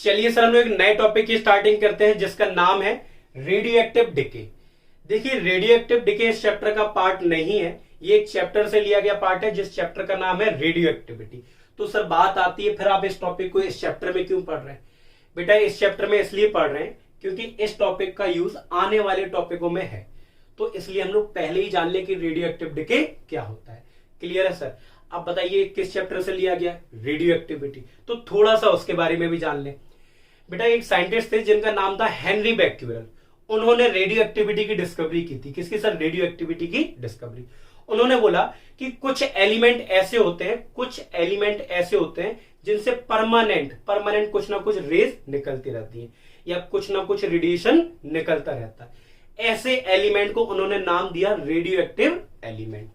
चलिए सर, हम लोग एक नए टॉपिक की स्टार्टिंग करते हैं जिसका नाम है रेडियो एक्टिव डिके। देखिए, रेडियो एक्टिव डिके इस चैप्टर का पार्ट नहीं है, ये एक चैप्टर से लिया गया पार्ट है जिस चैप्टर का नाम है रेडियो एक्टिविटी। तो सर बात आती है, फिर आप इस टॉपिक को इस चैप्टर में क्यों पढ़ रहे हैं? बेटा इस चैप्टर में इसलिए पढ़ रहे हैं क्योंकि इस टॉपिक का यूज आने वाले टॉपिकों में है, तो इसलिए हम लोग पहले ही जान लें कि रेडियो एक्टिव डिके क्या होता है। क्लियर है सर? अब बताइए किस चैप्टर से लिया गया? Radio activity. तो थोड़ा सा उसके बारे में भी जान लें। बेटा एक साइंटिस्ट थे जिनका नाम था हेनरी बैक्यूरेल। उन्होंने रेडियो एक्टिविटी की डिस्कवरी की थी। किसकी सर? रेडियो एक्टिविटी की डिस्कवरी। उन्होंने बोला कि कुछ एलिमेंट ऐसे होते हैं जिनसे परमानेंट कुछ ना कुछ रेज निकलती रहती है या कुछ ना कुछ रेडिएशन निकलता रहता है। ऐसे एलिमेंट को उन्होंने नाम दिया रेडियो एक्टिव एलिमेंट।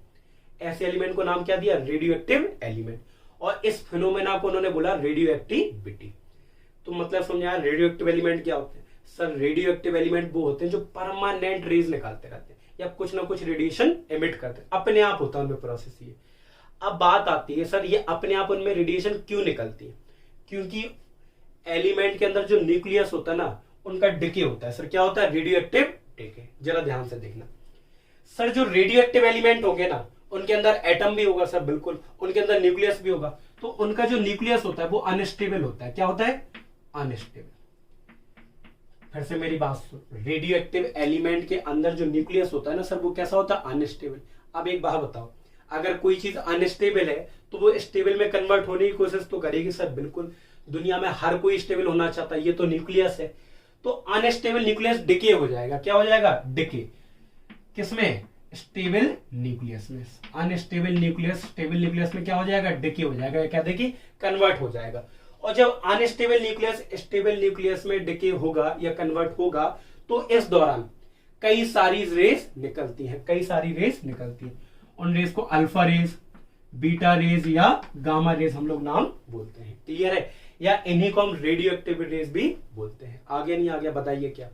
ऐसे एलिमेंट को नाम क्या दिया? Radio active element. और इस फिनोमेना को उन्होंने बोला रेडियो एक्टिविटी। तो मतलब समझा रेडियो एक्टिव एलिमेंट क्या होते हैं? सर रेडियो एक्टिव एलिमेंट वो होते हैं जो परमानेंट रेज निकालते रहते हैं या कुछ ना कुछ रेडिएशन एमिट करते हैं, अपने आप होता है उनमें प्रोसेस ये। अब बात आती है सर, ये अपने आप उनमें रेडिएशन क्यों निकलती है? क्योंकि एलिमेंट के अंदर जो न्यूक्लियस होता है ना, उनका डिके होता है। सर क्या होता है? Radio active decay. जरा ध्यान से देखना सर, जो रेडियो एक्टिव एलिमेंट होंगे ना, उनके अंदर एटम भी होगा सर, बिल्कुल, उनके अंदर न्यूक्लियस भी होगा। तो उनका जो न्यूक्लियस होता है वो अनस्टेबल होता है। क्या होता है? अनस्टेबल। फिर से मेरी बात सुन, रेडियो एक्टिव एलिमेंट के अंदर जो न्यूक्लियस होता है ना सर, वो कैसा होता है? अनस्टेबल। अब एक बात बताओ, अगर कोई चीज अनस्टेबल है तो वो स्टेबल में कन्वर्ट होने की कोशिश तो करेगी सर, बिल्कुल। दुनिया में हर कोई स्टेबल होना चाहता है, ये तो न्यूक्लियस है। तो अनस्टेबल न्यूक्लियस डिके हो जाएगा। क्या हो जाएगा? डिके। किसमें? स्टेबल न्यूक्लियस में। अनस्टेबल न्यूक्लियस स्टेबल न्यूक्लियस में क्या हो जाएगा? डिके हो जाएगा। क्या देखिए, कन्वर्ट हो जाएगा। और जब अनस्टेबल न्यूक्लियस स्टेबल न्यूक्लियस में डिके होगा या कन्वर्ट होगा, तो इस दौरान कई सारी रेस निकलती हैं। उन रेस को अल्फा रेस, बीटा रेस या गामा रेस हम लोग नाम बोलते हैं। क्लियर है? या इन्हीं को हम रेडियो एक्टिव रेस भी बोलते हैं। आगे नहीं आ गया? बताइए क्या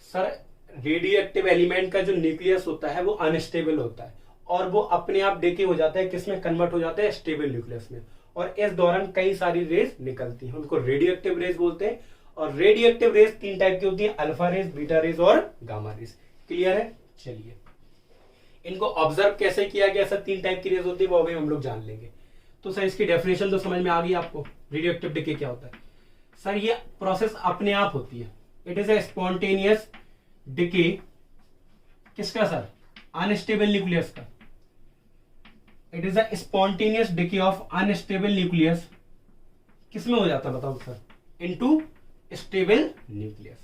सर, रेडियो एक्टिव एलिमेंट का जो न्यूक्लियस होता है वो अनस्टेबल होता है और वो अपने आप डिके हो जाता है। किसमें कन्वर्ट हो जाता है? स्टेबल न्यूक्लियस में। और इस दौरान कई सारी रेस निकलती हैं, उनको रेडियो एक्टिव रेस बोलते हैं। और रेडियो एक्टिव रेस 3 टाइप की होती है, अल्फा रेस, बीटा रेस और गामा रेस। क्लियर है? चलिए, इनको ऑब्जर्व कैसे किया गया सर? 3 टाइप की रेस होती है, वो अभी हम लोग जान लेंगे। तो सर इसकी डेफिनेशन तो समझ में आ गई आपको। रेडियो एक्टिव डिके क्या होता है? सर ये प्रोसेस अपने आप होती है। It is a spontaneous decay. किसका सर? अनस्टेबल न्यूक्लियस का। It is a spontaneous decay of unstable nucleus. किसमें हो जाता है बताओ sir? Into stable nucleus.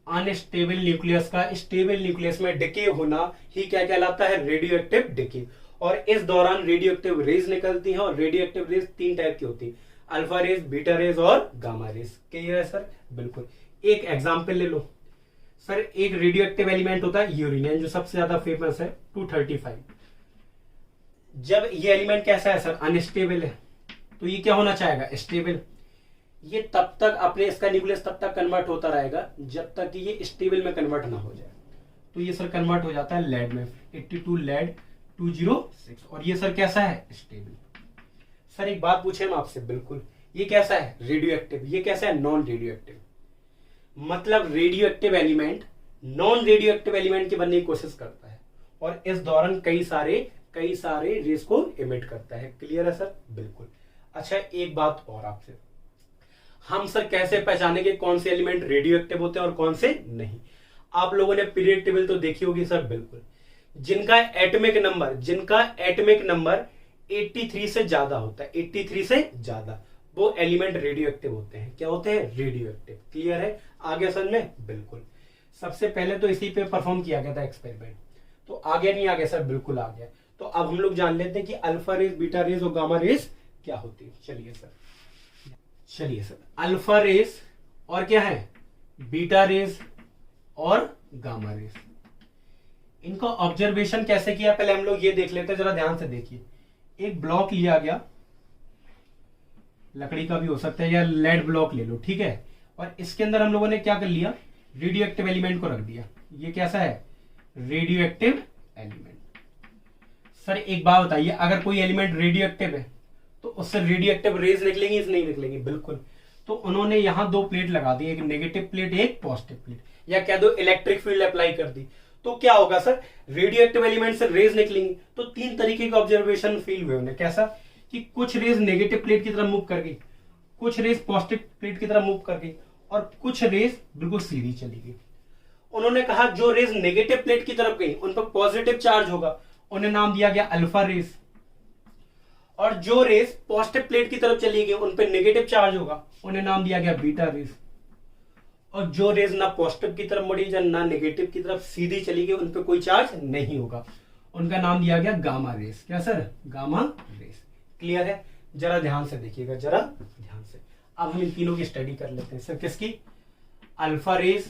Unstable nucleus का स्टेबल न्यूक्लियस में डिके होना ही क्या कहलाता है? Radio active decay. और इस दौरान रेडियो एक्टिव रेज निकलती हैं और रेडियो एक्टिव रेज 3 टाइप की होती है, अल्फा रेज, बीटा रेज और गामा रेज। क्लियर है सर? बिल्कुल। एक एग्जाम्पल ले लो सर, एक रेडियो एक्टिव एलिमेंट होता है यूरेनियम, जो सबसे ज्यादा फेमस है, 235। जब ये एलिमेंट कैसा है सर? अनस्टेबल है, तो ये क्या होना चाहेगा? स्टेबल। ये तब तक अपने इसका न्यूक्लियस तब तक कन्वर्ट होता रहेगा जब तक कि ये स्टेबल में कन्वर्ट ना हो जाए। तो ये सर कन्वर्ट हो जाता है लेड में, 82 लेड 206। और ये सर कैसा है? स्टेबल। सर एक बात पूछे हम आपसे, बिल्कुल, ये कैसा है? Radio active. ये कैसा है? Non radio active. मतलब radio active element non radio active element के बनने की कोशिश करता है और इस दौरान कई सारे रेस को इमिट करता है। क्लियर है सर? बिल्कुल। अच्छा एक बात और आपसे, हम सर कैसे पहचानेंगे कौन से एलिमेंट रेडियो एक्टिव होते हैं और कौन से नहीं? आप लोगों ने पीरियड टेबल तो देखी होगी सर, बिल्कुल। जिनका एटॉमिक नंबर 83 से ज्यादा होता है, 83 से ज्यादा, वो एलिमेंट रेडियो एक्टिव होते हैं। क्या होते हैं? Radio active. क्लियर है? आगे समझ में? बिल्कुल। सबसे पहले तो इसी पे परफॉर्म किया गया था एक्सपेरिमेंट, तो आगे नहीं आ गया सर? बिल्कुल आ गया। तो अब हम लोग जान लेते हैं कि अल्फा रेस, बीटा रेस और गामा रेस क्या होती है। चलिए सर, अल्फा रेस और क्या है? बीटा रेस और गामा रेस। इनका ऑब्जर्वेशन कैसे किया पहले हम लोग ये देख लेते हैं, जरा ध्यान से देखिए। एक ब्लॉक लिया गया, लकड़ी का भी हो सकता है या लेड ब्लॉक ले लो, ठीक है। और इसके अंदर हम लोगों ने क्या कर लिया? रेडियो एक्टिव एलिमेंट को रख दिया। ये कैसा है? Radio active element. सर एक बात बताइए, अगर कोई एलिमेंट रेडियो एक्टिव है तो उससे रेडियो एक्टिव रेज निकलेंगी नहीं निकलेंगी? बिल्कुल। तो उन्होंने यहाँ दो प्लेट लगा दी, एक नेगेटिव प्लेट एक पॉजिटिव प्लेट, या कह दो इलेक्ट्रिक फील्ड अप्लाई कर दी। तो क्या होगा सर, रेडियो एक्टिव एलिमेंट से रेज निकलेंगी। तो तीन तरीके का ऑब्जर्वेशन फील हुए उन्हें। कैसा कि कुछ रेज नेगेटिव प्लेट की तरफ मूव कर गई, कुछ रेज पॉजिटिव प्लेट की तरफ मूव कर गई, और कुछ रेज बिल्कुल सीधी चली गई। उन्होंने कहा जो रेज नेगेटिव प्लेट की तरफ गई उन पर पॉजिटिव चार्ज होगा, उन्हें नाम दिया गया अल्फा रेज। और जो रेज पॉजिटिव प्लेट की तरफ चली गई उन पर नेगेटिव चार्ज होगा, उन्हें नाम दिया गया बीटा रेज। और जो रेज ना पॉजिटिव की तरफ मुड़ी ना नेगेटिव की तरफ सीधी चली गई उन पर कोई चार्ज नहीं होगा, उनका नाम दिया गया गामा रेज। क्या सर, गामा रेज। क्लियर है? जरा ध्यान से देखिएगा, जरा ध्यान से। अब हम इन तीनों की स्टडी कर लेते हैं। सर किसकी? अल्फा रेज,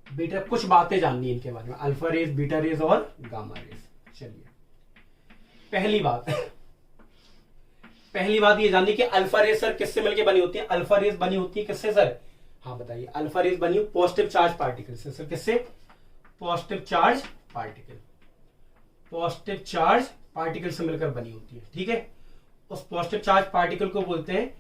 बीटा, कुछ बातें जाननी है इनके बारे में, अल्फा रेज, बीटा रेज और गामा रेज। चलिए पहली बात ये जाननी कि अल्फा रेज सर किससे मिलकर बनी होती है? अल्फा रेज बनी होती है किससे सर? हाँ बताइए। अल्फा रेज बनी पॉजिटिव चार्ज पार्टिकल से। सर किससे? Positive charge particle, positive charge particle से मिलकर बनी होती है। ठीक है, उस पॉजिटिव चार्ज पार्टिकल को बोलते हैं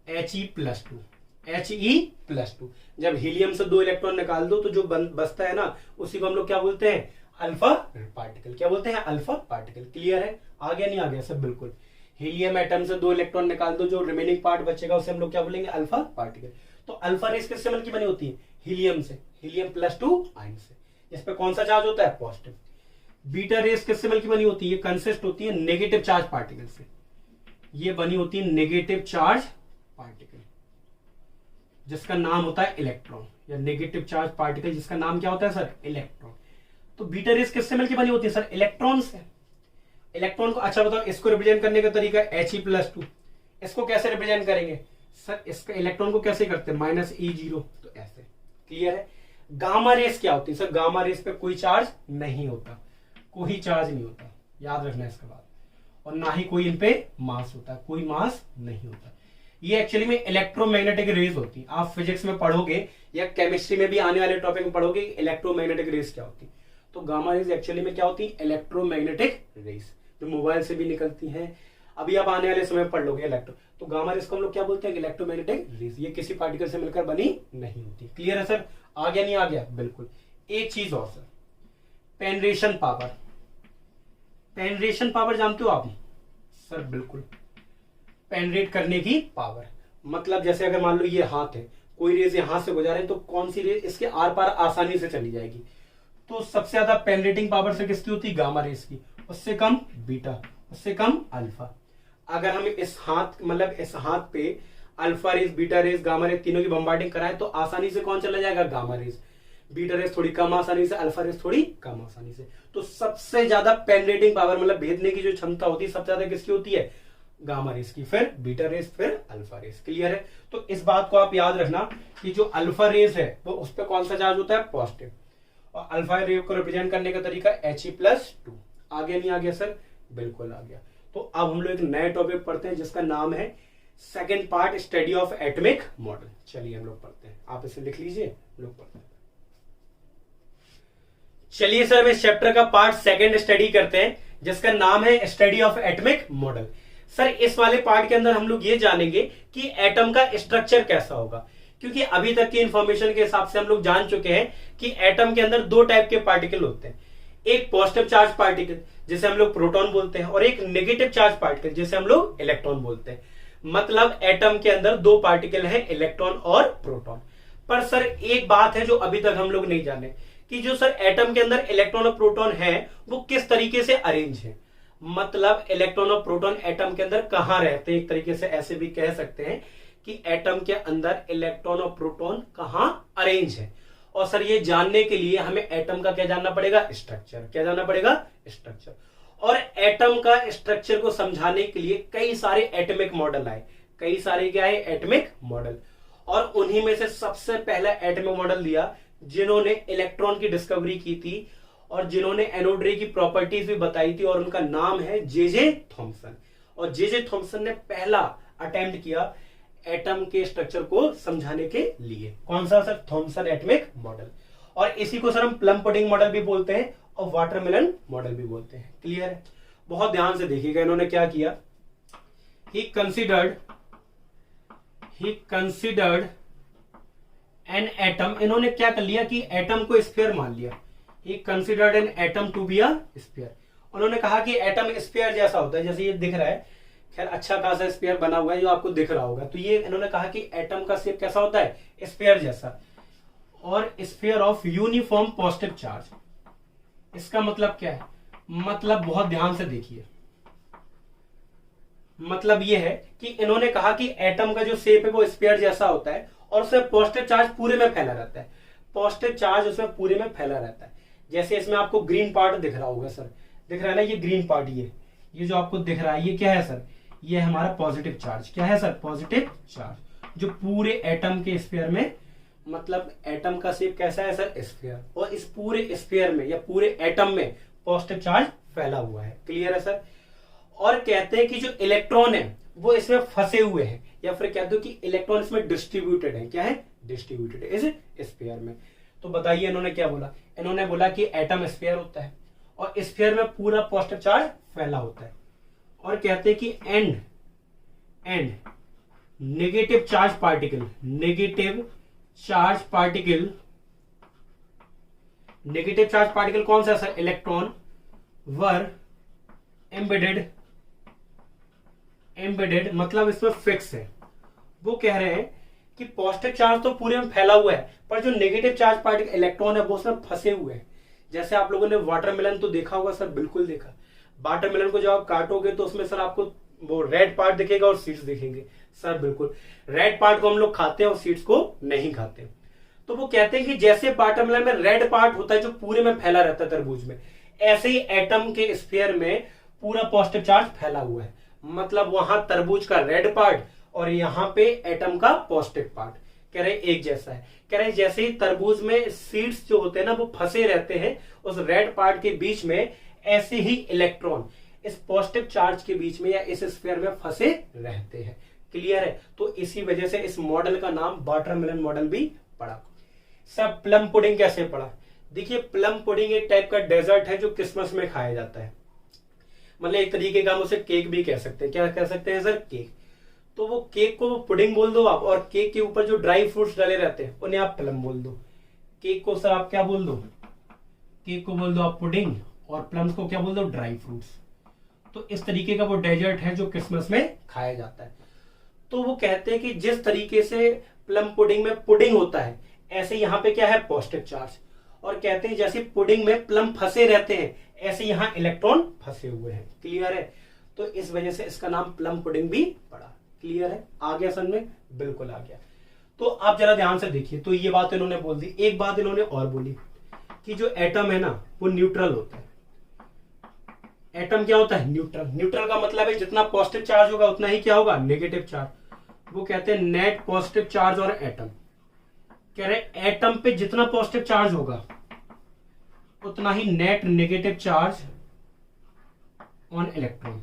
He+2। He+2। जब हीलियम से 2 इलेक्ट्रॉन निकाल दो तो जो बचता है ना, उसी को हम लोग क्या बोलते हैं? Alpha particle. क्या बोलते हैं? Alpha particle. क्लियर है? आ गया नहीं आ गया? सब बिल्कुल। हीलियम एटम से 2 इलेक्ट्रॉन निकाल दो, जो रिमेनिंग पार्ट बचेगा उसे हम लोग क्या बोलेंगे? Alpha particle. तो अल्फा रेज किससे मिलकर बनी होती है? हीलियम से, He+2 आयन से। इस पे कौन सा चार्ज होता है? पॉजिटिव। बीटा रेज किससे मिलकर बनी होती है? ये कंसिस्ट होती है नेगेटिव चार्ज पार्टिकल से। ये बनी होती है नेगेटिव चार्ज पार्टिकल, जिसका नाम होता है इलेक्ट्रॉन, या नेगेटिव चार्ज पार्टिकल जिसका नाम क्या होता है सर? इलेक्ट्रॉन। तो बीटा रेज किससे मिलकर बनी होती है सर? इलेक्ट्रॉन से। इलेक्ट्रॉन को, अच्छा बताओ, इसको रिप्रेजेंट करने का तरीका He+2। इसको कैसे रिप्रेजेंट करेंगे सर? इसका इलेक्ट्रॉन को कैसे करते हैं? -E0। तो ऐसे। क्लियर है? गामा रेज क्या होती है सर? गामा रेज पे कोई चार्ज नहीं होता, कोई चार्ज नहीं होता, याद रखना इसके बाद। और ना ही कोई इन पे मास होता है, कोई मास नहीं होता। ये एक्चुअली में इलेक्ट्रोमैग्नेटिक रेज होती है। आप फिजिक्स में पढ़ोगे या केमिस्ट्री में भी आने वाले टॉपिक में पढ़ोगे इलेक्ट्रोमैग्नेटिक रेज क्या होती है। तो गामा रेज एक्चुअली में क्या होती है? इलेक्ट्रोमैग्नेटिक रेज, जो मोबाइल से भी निकलती हैं। अभी आप आने वाले समय पढ़ लोगे इलेक्ट्रो। तो गामा रेज को हम लोग क्या बोलते हैं? Electromagnetic rays. ये किसी पार्टिकल से मिलकर बनी नहीं होती। क्लियर है सर? आ गया नहीं आ गया? बिल्कुल। एक चीज और sir, penetration power. Penetration power जानते हो आप सर? बिल्कुल। पेनिट्रेट करने की पावर, मतलब जैसे अगर मान लो ये हाथ है, कोई रेज यहां से गुजारे तो कौन सी रेज इसके आर पार आसानी से चली जाएगी? तो सबसे ज्यादा पेनिट्रेटिंग पावर से किसकी होती है? गामा रेज की। उससे कम बीटा, उससे कम अल्फा। अगर हम इस हाथ, मतलब इस हाथ पे alpha rays, beta rays, gamma rays तीनों की बम्बार्डिंग कराए तो आसानी से कौन चला जाएगा? Gamma rays. बीटा रेज थोड़ी कम आसानी से, अल्फा रेज थोड़ी कम आसानी से। तो सबसे ज्यादा पेनिट्रेटिंग पावर, मतलब भेदने की जो क्षमता होती है, सबसे ज्यादा किसकी होती है? गामा रेज की, फिर बीटा रेज, फिर अल्फा रेज। क्लियर है? तो इस बात को आप याद रखना कि जो अल्फा रेज है वो उस पर कौन सा चार्ज होता है? पॉजिटिव। और अल्फा रेज को रिप्रेजेंट करने का तरीका He+2। आ गया नहीं आ गया सर? बिल्कुल आ गया। तो अब हम लोग एक नए टॉपिक पढ़ते हैं जिसका नाम है second part, study of atomic model. चलिए हम लोग पढ़ते हैं, आप इसे लिख लीजिए, हम लोग पढ़ते हैं। चलिए सर, इस चैप्टर का पार्ट सेकेंड स्टडी करते हैं जिसका नाम है study of atomic model. Sir इस वाले पार्ट के अंदर हम लोग ये जानेंगे कि एटम का स्ट्रक्चर कैसा होगा, क्योंकि अभी तक की इंफॉर्मेशन के हिसाब से हम लोग जान चुके हैं कि एटम के अंदर 2 टाइप के पार्टिकल होते हैं। एक पॉजिटिव चार्ज पार्टिकल जिसे हम लोग प्रोटॉन बोलते हैं, और एक नेगेटिव चार्ज पार्टिकल जिसे हम लोग इलेक्ट्रॉन बोलते हैं। मतलब एटम के अंदर 2 पार्टिकल हैं, इलेक्ट्रॉन और प्रोटॉन। पर सर एक बात है जो अभी तक हम लोग नहीं जाने, कि जो सर एटम के अंदर इलेक्ट्रॉन और प्रोटॉन है वो किस तरीके से अरेंज है। मतलब इलेक्ट्रॉन और प्रोटॉन एटम के अंदर कहां रहते हैं, एक तरीके से ऐसे भी कह सकते हैं कि एटम के अंदर इलेक्ट्रॉन और प्रोटॉन कहां अरेंज है। और सर ये जानने के लिए हमें एटम का क्या जानना पड़ेगा? स्ट्रक्चर। क्या जानना पड़ेगा? स्ट्रक्चर। और एटम का स्ट्रक्चर को समझाने के लिए कई सारे एटॉमिक मॉडल आए। कई सारे क्या है? Atomic model. और उन्हीं में से सबसे पहला एटॉमिक मॉडल दिया जिन्होंने इलेक्ट्रॉन की डिस्कवरी की थी और जिन्होंने एनोड रे की प्रॉपर्टीज भी बताई थी, और उनका नाम है जे थॉमसन। और जे थॉमसन ने पहला अटेम्प्ट किया एटम के स्ट्रक्चर को समझाने के लिए। कौन सा सर? Thompson atomic model. और इसी को सर हम प्लम पुडिंग मॉडल भी बोलते हैं और वाटरमेलन मॉडल भी बोलते हैं। क्लियर है? बहुत ध्यान से देखिएगा इन्होंने क्या किया he considered an atom, इन्होंने क्या कर लिया कि एटम को स्फीयर मान लिया। he considered an atom to be a sphere, उन्होंने कहा कि एटम स्फीयर जैसा होता है, जैसे ये दिख रहा है, खैर अच्छा खासा स्फीयर बना हुआ है जो आपको दिख रहा होगा, तो ये इन्होंने कहा कि एटम का शेप कैसा होता है, स्फीयर जैसा, और sphere of uniform positive charge. इसका मतलब क्या है, मतलब बहुत ध्यान से देखिए, मतलब ये है कि इन्होंने कहा कि एटम का जो शेप है वो स्फीयर जैसा होता है और उसमें पॉजिटिव चार्ज पूरे में फैला रहता है, पॉजिटिव चार्ज उसमें पूरे में फैला रहता है। जैसे इसमें आपको ग्रीन पार्ट दिख रहा होगा सर, दिख रहा है ना, ये ग्रीन पार्ट, ये जो आपको दिख रहा है ये क्या है सर, ये हमारा पॉजिटिव चार्ज। क्या है सर, पॉजिटिव चार्ज, जो पूरे एटम के स्फीयर में, मतलब एटम का शेप कैसा है सर, स्फीयर, और इस पूरे स्फीयर में या पूरे एटम में पॉजिटिव चार्ज फैला हुआ है। क्लियर है सर। और कहते हैं कि जो इलेक्ट्रॉन है वो इसमें फंसे हुए हैं, या फिर कहते हो कि इलेक्ट्रॉन इसमें डिस्ट्रीब्यूटेड है। क्या है, डिस्ट्रीब्यूटेड इस स्फीयर में। तो बताइए इन्होंने क्या बोला, इन्होंने बोला कि एटम स्फीयर होता है और स्फीयर में पूरा पॉजिटिव चार्ज फैला होता है, और कहते हैं कि and negative charge particle, negative charge particle कौन सा सर, इलेक्ट्रॉन, वर एम्बेडेड, मतलब इसमें फिक्स है। वो कह रहे हैं कि पॉजिटिव चार्ज तो पूरे में फैला हुआ है, पर जो नेगेटिव चार्ज पार्टिकल इलेक्ट्रॉन है वो उसमें फंसे हुए हैं। जैसे आप लोगों ने वाटरमेलन तो देखा होगा सर, बिल्कुल देखा। वाटरमेलन को जब आप काटोगे तो उसमें सर आपको वो रेड पार्ट दिखेगा और सीड्स दिखेंगे सर, बिल्कुल। रेड पार्ट को हम लोग खाते हैं और सीड्स को नहीं खाते। तो वो कहते हैं कि जैसे वाटरमेलन में रेड पार्ट होता है जो पूरे में फैला रहता है तरबूज में, ऐसे ही एटम के स्फीयर में पूरा पॉजिटिव चार्ज फैला हुआ है। मतलब वहां तरबूज का रेड पार्ट और यहाँ पे एटम का पॉजिटिव पार्ट, कह रहे एक जैसा है। कह रहे जैसे ही तरबूज में सीड्स जो होते हैं ना वो फंसे रहते हैं उस रेड पार्ट के बीच में, ऐसे ही इलेक्ट्रॉन इस पॉजिटिव चार्ज के बीच में या इस स्फीयर में फंसे रहते हैं। क्लियर है। तो इसी वजह से इस मॉडल का नाम वाटरमेलन मॉडल भी पड़ा। सब प्लम पुडिंग कैसे पड़ा, देखिए प्लम पुडिंग एक टाइप का डेजर्ट है जो क्रिसमस में खाया जाता है। मतलब एक तरीके का हम उसे केक भी कह सकते हैं। क्या कह सकते हैं सर, केक। तो वो केक को पुडिंग बोल दो आप, और केक के ऊपर जो ड्राई फ्रूट्स डाले रहते हैं उन्हें आप प्लम बोल दो। केक को सर आप क्या बोल दो, केक को बोल दो आप पुडिंग, और प्लम्स को क्या बोल दो, ड्राई फ्रूट्स। तो इस तरीके का वो डेजर्ट है जो क्रिसमस में खाया जाता है। तो वो कहते हैं कि जिस तरीके से प्लम पुडिंग में पुडिंग होता है, ऐसे यहाँ पे क्या है, पॉजिटिव चार्ज। और कहते हैं जैसे पुडिंग में प्लम फंसे रहते हैं, ऐसे यहाँ इलेक्ट्रॉन फंसे हुए हैं। क्लियर है। तो इस वजह से इसका नाम प्लम पुडिंग भी पड़ा। क्लियर है, आ गया समझ में, बिल्कुल आ गया। तो आप जरा ध्यान से देखिए, तो ये बात इन्होंने बोल दी। एक बात इन्होंने और बोली कि जो एटम है ना वो न्यूट्रल होता है। एटम क्या होता है, न्यूट्रल। न्यूट्रल का मतलब है जितना पॉजिटिव चार्ज होगा उतना ही क्या होगा, नेगेटिव चार्ज। वो कहते हैं नेट पॉजिटिव चार्ज और एटम। कह रहे एटम पे जितना पॉजिटिव चार्ज होगा उतना ही net negative charge on electron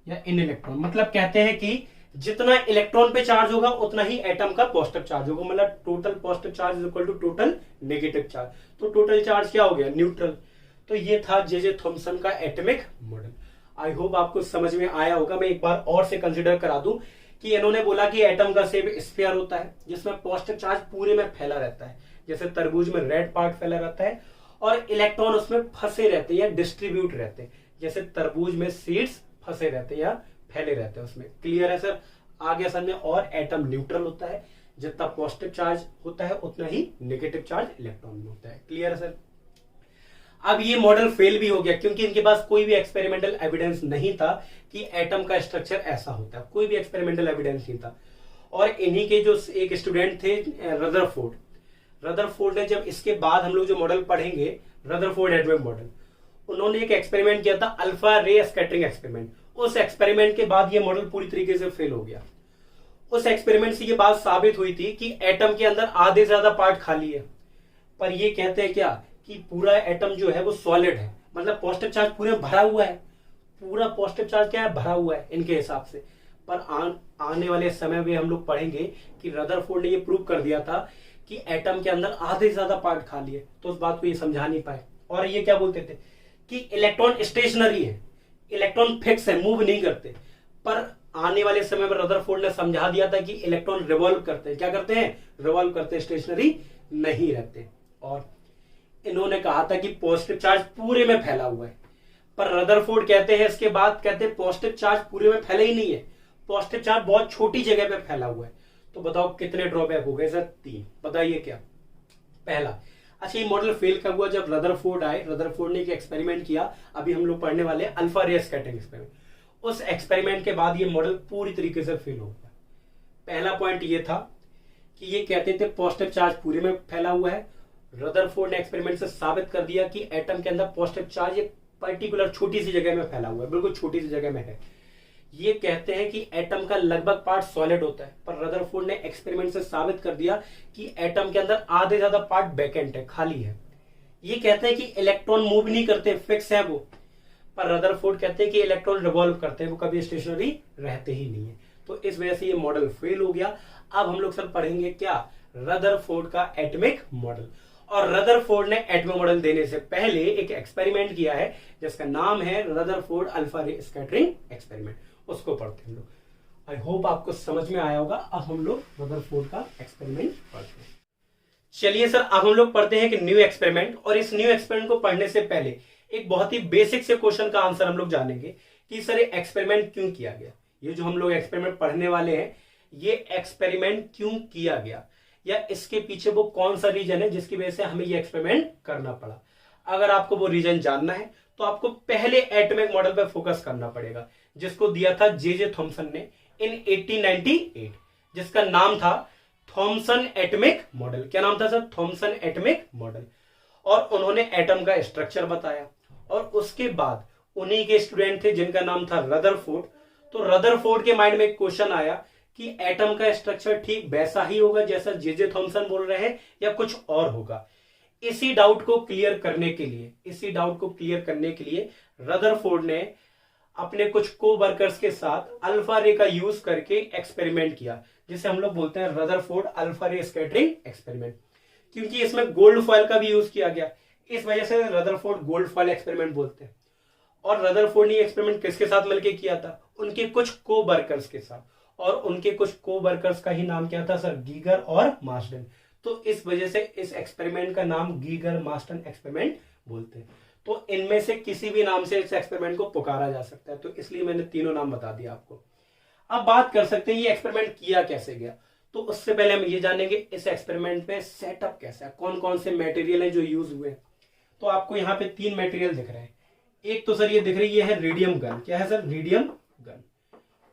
या इन इलेक्ट्रॉन। मतलब कहते हैं कि जितना इलेक्ट्रॉन पे चार्ज होगा उतना ही एटम का पॉजिटिव चार्ज होगा। मतलब total positive charge is equal to total negative charge. तो टोटल चार्ज क्या हो गया, न्यूट्रल। तो ये था जे थॉमसन का एटॉमिक मॉडल। आई होप आपको समझ में आया होगा। मैं एक बार और से कंसिडर करा दूं कि इन्होंने बोला कि एटम का शेप स्फीयर होता है जिसमें पॉजिटिव चार्ज पूरे में फैला रहता है, जैसे तरबूज में रेड पार्ट फैला रहता है, और इलेक्ट्रॉन उसमें फंसे रहते हैं या डिस्ट्रीब्यूट रहते हैं, जैसे तरबूज में सीड्स फंसे रहते हैं या फैले रहते हैं उसमें। क्लियर है सर, आ गया समझ में। और एटम न्यूट्रल होता है, जितना पॉजिटिव चार्ज होता है उतना ही नेगेटिव चार्ज इलेक्ट्रॉन में होता है। क्लियर है सर। अब ये मॉडल फेल भी हो गया क्योंकि इनके पास कोई भी एक्सपेरिमेंटल एविडेंस नहीं था कि एटम का स्ट्रक्चर ऐसा होता है। कोई भी एक्सपेरिमेंटल एविडेंस नहीं था। और इन्हीं के जो एक स्टूडेंट थे रदरफोर्ड ने, जब इसके बाद हम लोग जो मॉडल पढ़ेंगे रदरफोर्ड एटॉमिक मॉडल, उन्होंने एक एक्सपेरिमेंट किया था अल्फा रे स्कैटरिंग एक्सपेरिमेंट। उस एक्सपेरिमेंट के बाद ये मॉडल पूरी तरीके से फेल हो गया। उस एक्सपेरिमेंट से ये बात साबित हुई थी कि एटम के अंदर आधे से ज्यादा पार्ट खाली है। पर ये कहते हैं क्या कि पूरा एटम जो है वो सॉलिड है, मतलब पॉजिटिव चार्ज पूरे भरा हुआ है। पूरा पॉजिटिव चार्ज क्या है, भरा हुआ है इनके हिसाब से। पर आने वाले समय में हम लोग पढ़ेंगे कि रदरफोर्ड ने ये प्रूव कर दिया था कि एटम के अंदर आधे से ज्यादा पार्ट खाली है। तो उस बात को ये समझा नहीं पाए। और ये क्या बोलते थे कि इलेक्ट्रॉन स्टेशनरी है, इलेक्ट्रॉन फिक्स है, मूव नहीं करते। पर आने वाले समय में रदरफोर्ड ने समझा दिया था कि इलेक्ट्रॉन रिवॉल्व करते हैं, क्या करते हैं, रिवॉल्व करते हैं, स्टेशनरी नहीं रहते। और इन्होंने कहा था कि पॉजिटिव चार्ज पूरे में फैला हुआ है, पर रदरफोर्ड कहते हैं इसके बाद, कहते हैं पॉजिटिव चार्ज पूरे में फैला ही नहीं है, पॉजिटिव चार्ज बहुत छोटी जगह पे फैला हुआ है। तो बताओ कितने ड्रॉबैक हो गए सर, 3। बताइए क्या। पहला, अच्छा ये मॉडल फेल कब हुआ, जब रदरफोर्ड आए, रदरफोर्ड ने एक एक्सपेरिमेंट किया, अभी हम लोग पढ़ने वाले हैं अल्फा रे स्कैटरिंग एक्सपेरिमेंट। उस एक्सपेरिमेंट के बाद ये मॉडल पूरी तरीके से फेल हो गया। पहला पॉइंट ये था कि ये कहते थे पॉजिटिव चार्ज पूरे में फैला हुआ है। रदरफोर्ड ने एक्सपेरिमेंट से साबित कर दिया कि एटम के अंदर पॉजिटिव चार्ज एक पर्टिकुलर छोटी सी जगह में फैला हुआ है, बिल्कुल छोटी सी जगह में है। ये कहते हैं कि एटम का लगभग पार्ट सॉलिड होता है, पर रदरफोर्ड ने एक्सपेरिमेंट से साबित कर दिया कि एटम के अंदर आधे ज्यादा पार्ट वैकेंट है, खाली है। ये कहते हैं कि इलेक्ट्रॉन मूव नहीं करते, फिक्स है वो, पर रदरफोर्ड कहते हैं कि इलेक्ट्रॉन रिवॉल्व करते हैं, वो कभी स्टेशनरी रहते ही नहीं है। तो इस वजह से ये मॉडल फेल हो गया। अब हम लोग सर पढ़ेंगे क्या, रदरफोर्ड का एटॉमिक मॉडल। और रदरफोर्ड ने एटॉमिक मॉडल देने से पहले एक एक्सपेरिमेंट किया है जिसका नाम है रदरफोर्ड अल्फा रे स्कैटरिंग एक्सपेरिमेंट, उसको पढ़ते हैं हम लोग। आई होप आपको समझ में आया होगा। अब हम लोग रदरफोर्ड का एक्सपेरिमेंट पढ़ते हैं। चलिए सर, अब हम लोग पढ़ते हैं कि न्यू एक्सपेरिमेंट। और इस न्यू एक्सपेरिमेंट को पढ़ने से पहले एक बहुत ही बेसिक से क्वेश्चन का आंसर हम लोग जानेंगे कि सर ये एक्सपेरिमेंट क्यों किया गया। ये जो हम लोग एक्सपेरिमेंट पढ़ने वाले हैं, ये एक्सपेरिमेंट क्यों किया गया, या इसके पीछे वो कौन सा रीजन है जिसकी वजह से हमें ये एक्सपेरिमेंट करना पड़ा। अगर आपको वो रीजन जानना है तो आपको पहले एटॉमिक मॉडल पर फोकस करना पड़ेगा, जिसको दिया था जे थॉमसन ने इन 1898, जिसका नाम था थॉमसन एटॉमिक मॉडल। क्या नाम था सर, थॉमसन एटॉमिक मॉडल। और उन्होंने एटम का स्ट्रक्चर बताया, और उसके बाद उन्हीं के स्टूडेंट थे जिनका नाम था रदरफोर्ड। तो रदरफोर्ड के माइंड में एक क्वेश्चन आया कि एटम का स्ट्रक्चर ठीक वैसा ही होगा जैसा जे थॉमसन बोल रहे हैं, या कुछ और होगा। इसी डाउट को क्लियर करने के लिए रदरफोर्ड ने अपने कुछ को वर्कर्स के साथ अल्फा रे का यूज करके एक्सपेरिमेंट किया, जिसे हम लोग बोलते हैं रदरफोर्ड अल्फा रे स्कैटरिंग एक्सपेरिमेंट। क्योंकि इसमें गोल्ड फॉयल का भी यूज किया गया, इस वजह से रदरफोर्ड गोल्ड फॉयल एक्सपेरिमेंट बोलते हैं। और रदरफोर्ड ने एक्सपेरिमेंट किसके साथ मिलकर किया था, उनके कुछ को वर्कर्स के साथ। और उनके कुछ को वर्कर्स का ही नाम क्या था सर, गीगर और मार्स्टन। तो इस वजह से इस एक्सपेरिमेंट का नाम गीगर मार्स्टन एक्सपेरिमेंट बोलते हैं। तो इनमें से किसी भी नाम से इस एक्सपेरिमेंट को पुकारा जा सकता है, तो इसलिए मैंने तीनों नाम बता दिया आपको। अब बात कर सकते हैं ये एक्सपेरिमेंट किया कैसे गया। तो उससे पहले हम ये जानेंगे इस एक्सपेरिमेंट में सेटअप कैसा है, कौन कौन से मटेरियल हैं जो यूज हुए। तो आपको यहाँ पे 3 मटेरियल दिख रहे हैं। एक तो सर ये दिख रही है रेडियम गन। क्या है sir, radium gun.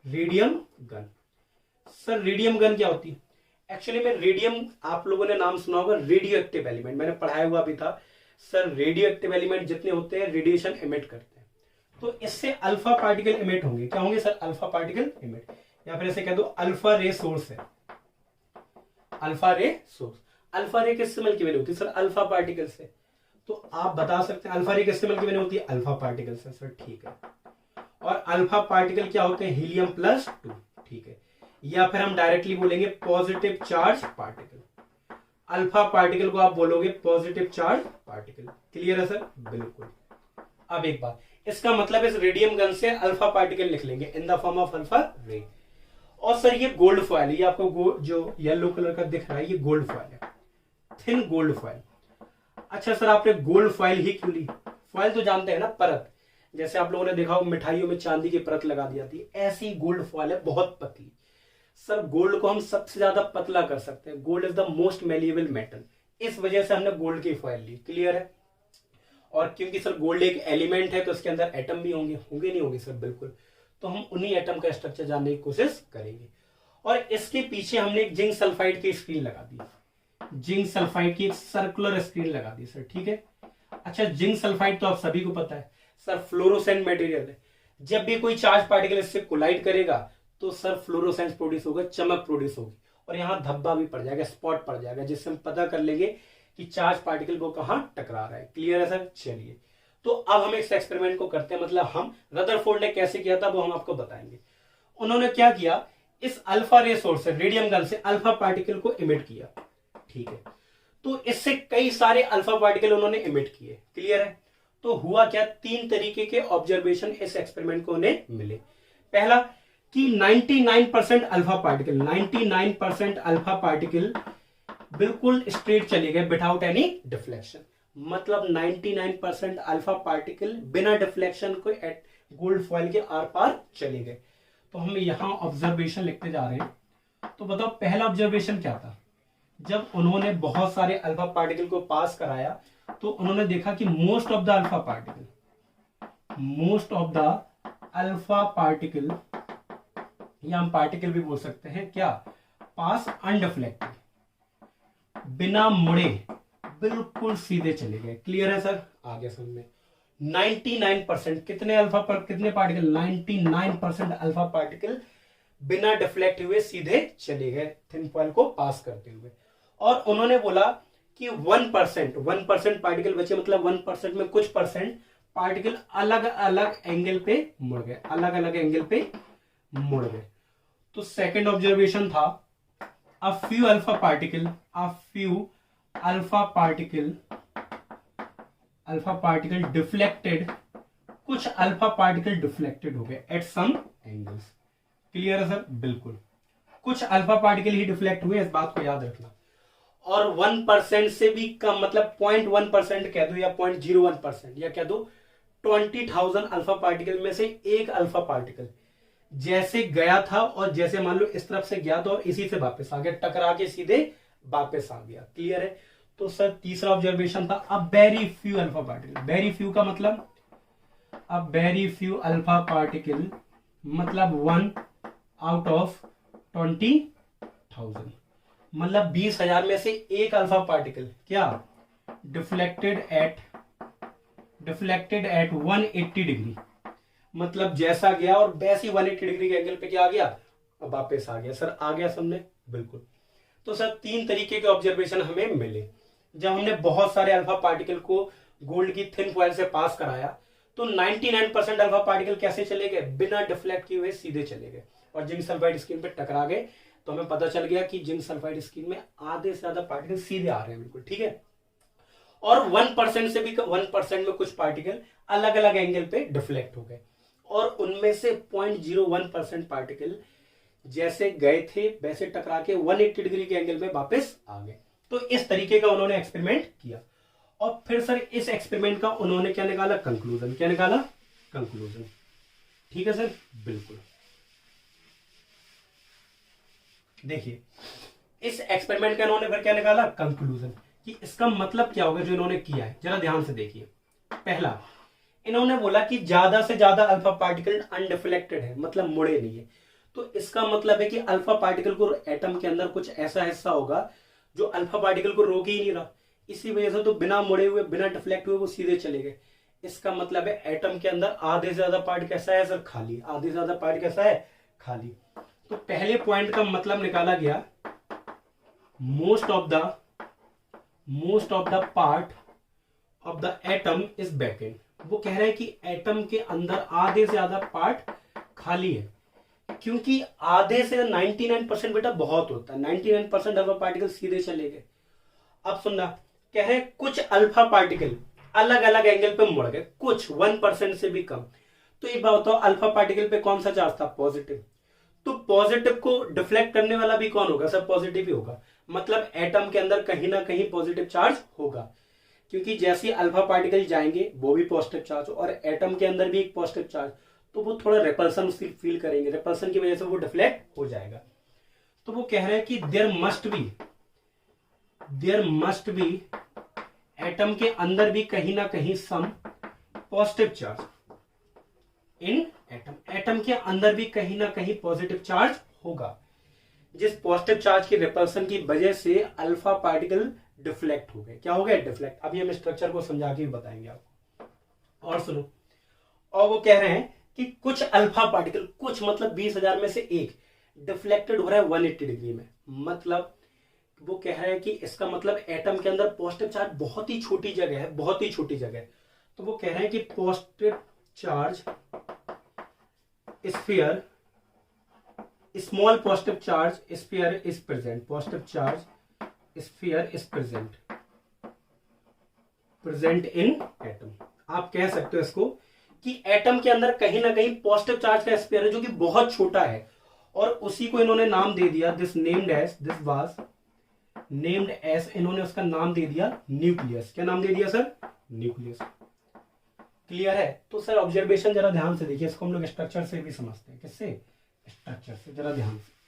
Radium gun sir, radium gun क्या होती है एक्चुअली में, रेडियम आप लोगों ने नाम सुना होगा, रेडियो एक्टिव एलिमेंट, मैंने पढ़ाया हुआ भी था सर। रेडियो एक्टिव एलिमेंट जितने होते हैं रेडिएशन इमिट करते हैं, तो इससे अल्फा पार्टिकल इमिट होंगे। क्या होंगे सर, अल्फा पार्टिकल इमिट, या फिर ऐसे कह दो अल्फा रे सोर्स है। अल्फा रे सोर्स, अल्फा रे किससे मिलकर बनी होती है सर, अल्फा पार्टिकल से। तो आप बता सकते हैं अल्फा रे किससे मिलकर बनी होती है, अल्फा पार्टिकल से। सर ठीक है। और अल्फा पार्टिकल क्या होते हैं, हीलियम+2। ठीक है। या फिर हम डायरेक्टली बोलेंगे positive charge particle. Alpha particle को आप बोलोगे पॉजिटिव चार्ज पार्टिकल। क्लियर है सर, बिल्कुल। अब एक बात, इसका मतलब इस रेडियम गन से अल्फा पार्टिकल लिख लेंगे in the form of alpha रे। और सर ये गोल्ड फॉयल, ये आपको जो येलो कलर का दिख रहा है, ये गोल्ड फॉयल है, थिन गोल्ड फॉयल। अच्छा सर, आपने गोल्ड फॉयल ही क्यों ली, फॉयल तो जानते हैं ना, परत, जैसे आप लोगों ने देखा हो मिठाइयों में चांदी की परत लगा दी जाती है, ऐसी गोल्ड फॉयल है, बहुत पतली। सर गोल्ड को हम सबसे ज्यादा पतला कर सकते हैं, gold is the most malleable metal, इस वजह से हमने गोल्ड की फॉयल ली। क्लियर है। और क्योंकि सर गोल्ड एक एलिमेंट है तो इसके अंदर एटम भी होंगे नहीं होंगे सर, बिल्कुल। तो हम उन्हीं एटम का स्ट्रक्चर जानने की कोशिश करेंगे। और इसके पीछे हमने एक जिंक सल्फाइड की स्क्रीन लगा दी, जिंक सल्फाइड की एक सर्कुलर स्क्रीन लगा दी सर। ठीक है। अच्छा, जिंक सल्फाइड तो आप सभी को पता है सर, फ्लोरोसेंट मटेरियल है। जब भी कोई चार्ज पार्टिकल इससे कोलाइड करेगा तो सर फ्लोरोसेंस प्रोड्यूस होगा, चमक प्रोड्यूस होगी, और यहां धब्बा भी पड़ जाएगा, स्पॉट पड़ जाएगा, जिससे हम पता कर लेंगे कि चार्ज पार्टिकल को कहां टकरा रहा है। क्लियर है सर। चलिए, तो अब हम इस एक्सपेरिमेंट को करते हैं, मतलब हम रदरफोर्ड ने कैसे किया था वो हम आपको बताएंगे। उन्होंने क्या किया, इस अल्फा रे सोर्स से, रेडियम गन से अल्फा पार्टिकल को इमिट किया। ठीक है। तो इससे कई सारे अल्फा पार्टिकल उन्होंने इमिट किए। क्लियर है। तो हुआ क्या, 3 तरीके के ऑब्जर्वेशन इस एक्सपेरिमेंट को उन्हें मिले। पहला कि 99% अल्फा पार्टिकल 99% अल्फा पार्टिकल बिल्कुल स्ट्रेट चले गए विदाउट एनी डिफ्लेक्शन। मतलब 99% अल्फा पार्टिकल बिना डिफ्लेक्शन को गोल्ड फॉइल के आर पार चले गए। तो हम यहां ऑब्जर्वेशन लिखते जा रहे हैं। तो बताओ पहला ऑब्जर्वेशन क्या था? जब उन्होंने बहुत सारे अल्फा पार्टिकल को पास कराया तो उन्होंने देखा कि most of the alpha particle या हम पार्टिकल भी बोल सकते हैं क्या, पास अनडिफ्लेक्टेड, बिना मुड़े बिल्कुल सीधे चले गए। क्लियर है सर? आगे समझ में। 99% कितने पार्टिकल 99% अल्फा पार्टिकल बिना डिफ्लेक्ट हुए सीधे चले गए थिन फॉइल को पास करते हुए। और उन्होंने बोला कि 1% पार्टिकल बचे, मतलब 1% में कुछ परसेंट पार्टिकल अलग अलग एंगल पे मुड़ गए, तो सेकंड ऑब्जर्वेशन था a few alpha particle deflected, कुछ अल्फा पार्टिकल डिफ्लेक्टेड हो गए एट सम एंगल्स। क्लियर है सर? बिल्कुल, कुछ अल्फा पार्टिकल ही डिफ्लेक्ट हुए, इस बात को याद रखना। और 1% से भी कम, मतलब 0.1% कह दो या 0.01% या कह दो 20,000 अल्फा पार्टिकल में से एक अल्फा पार्टिकल जैसे गया था और जैसे मान लो इस तरफ से गया तो और इसी से वापस आ गया, टकरा के सीधे वापस आ गया। क्लियर है? तो सर तीसरा ऑब्जर्वेशन था a very few alpha particle. Very few का मतलब a very few alpha particle, मतलब 1 आउट ऑफ 20,000, मतलब 20,000 में से एक अल्फा पार्टिकल क्या डिफ्लेक्टेड एट 180 डिग्री, मतलब जैसा गया और वैसी 180 डिग्री के एंगल पे क्या आ गया, वापस आ गया। सर आ गया समझे? बिल्कुल। तो सर 3 तरीके के ऑब्जर्वेशन हमें मिले जब हमने बहुत सारे अल्फा पार्टिकल को गोल्ड की थिन फॉइल से पास कराया। तो 99% अल्फा पार्टिकल कैसे चले गए? बिना डिफ्लेक्ट किए हुए सीधे चले गए और जिंक सल्फाइड स्क्रीन पे टकरा गए। तो हमें पता चल गया कि जिंक सल्फाइड स्क्रीन में आधे से ज्यादा पार्टिकल सीधे आ रहे हैं। बिल्कुल ठीक है। और 1% से भी 1% में कुछ पार्टिकल अलग अलग एंगल पे डिफ्लेक्ट हो गए और उनमें से 0.01% पार्टिकल जैसे गए थे वैसे टकरा के 180 डिग्री के एंगल में वापस आ गए। तो इस तरीके का उन्होंने एक्सपेरिमेंट किया और फिर सर इस एक्सपेरिमेंट का उन्होंने क्या निकाला? कंक्लूजन। क्या निकाला? कंक्लूजन। ठीक है सर? बिल्कुल। देखिए इस एक्सपेरिमेंट का इन्होंने फिर क्या निकाला? कंक्लूजन, कि इसका मतलब क्या होगा जो इन्होंने किया है। जरा ध्यान से देखिए। पहला, इन्होंने बोला कि ज्यादा से ज्यादा अल्फा पार्टिकल अनडिफ्लेक्टेड है, मतलब मुड़े नहीं है। तो इसका मतलब है कि अल्फा पार्टिकल को एटम के अंदर कुछ ऐसा हिस्सा होगा जो अल्फा पार्टिकल को रोक ही नहीं रहा, इसी वजह से तो बिना मुड़े हुए बिना डिफ्लेक्ट हुए वो सीधे चले गए। इसका मतलब है एटम के अंदर आधे से ज्यादा पार्ट कैसा है सर? खाली। आधे से ज्यादा पार्ट कैसा है? खाली। तो पहले पॉइंट का मतलब निकाला गया, most of the part of the atom is vacant. वो कह रहे हैं कि एटम के अंदर आधे से ज्यादा पार्ट खाली है, क्योंकि आधे से 99% बेटा बहुत होता है। 99% अल्फा पार्टिकल सीधे चले गए। अब सुनना, कह रहे हैं कुछ अल्फा पार्टिकल अलग अलग एंगल पे मुड़ गए, कुछ 1% से भी कम। तो एक बात बताओ, अल्फा पार्टिकल पे कौन सा चार्ज था? पॉजिटिव। तो पॉजिटिव को डिफ्लेक्ट करने वाला भी कौन होगा सर? पॉजिटिव ही होगा। मतलब एटम के अंदर कहीं ना कहीं पॉजिटिव चार्ज होगा, क्योंकि जैसे अल्फा पार्टिकल जाएंगे वो भी पॉजिटिव चार्ज और एटम के अंदर भी एक पॉजिटिव चार्ज, तो वो थोड़ा रिपल्सन फील करेंगे, रिपल्सन की वजह से वो डिफ्लेक्ट हो जाएगा। तो वो कह रहे हैं कि देयर मस्ट बी एटम के अंदर भी कहीं ना कहीं some positive charge in atom के अंदर भी कहीं ना कहीं पॉजिटिव चार्ज होगा, जिस पॉजिटिव चार्ज की रिपल्सन की वजह से अल्फा पार्टिकल डिफ्लेक्ट हो गए। क्या हो गया? डिफ्लेक्ट। अभी हम स्ट्रक्चर को समझा के भी बताएंगे आपको। और सुनो, और वो कह रहे हैं कि कुछ अल्फा पार्टिकल, कुछ मतलब 20,000 में से एक डिफ्लेक्टेड हो रहा है 180 डिग्री में। मतलब वो कह रहे हैं कि इसका मतलब एटम के अंदर पॉजिटिव चार्ज बहुत ही छोटी जगह है, बहुत ही छोटी जगह। तो वो कह रहे हैं कि positive charge sphere, small positive charge sphere is present. Positive charge sphere is present in atom. आप कह सकते हो इसको कि एटम के अंदर कहीं ना कहीं पॉजिटिव चार्ज का स्फीयर है जो कि बहुत छोटा है, और उसी को इन्होंने नाम दे दिया, दिस वाज नेम्ड एज, इन्होंने उसका नाम दे दिया न्यूक्लियस। क्या नाम दे दिया सर? न्यूक्लियस। क्लियर है? तो सर ऑब्जर्वेशन जरा ध्यान से देखिए, इसको हम लोग स्ट्रक्चर से भी समझते हैं। किससे? स्ट्रक्चर से। जरा ध्यान से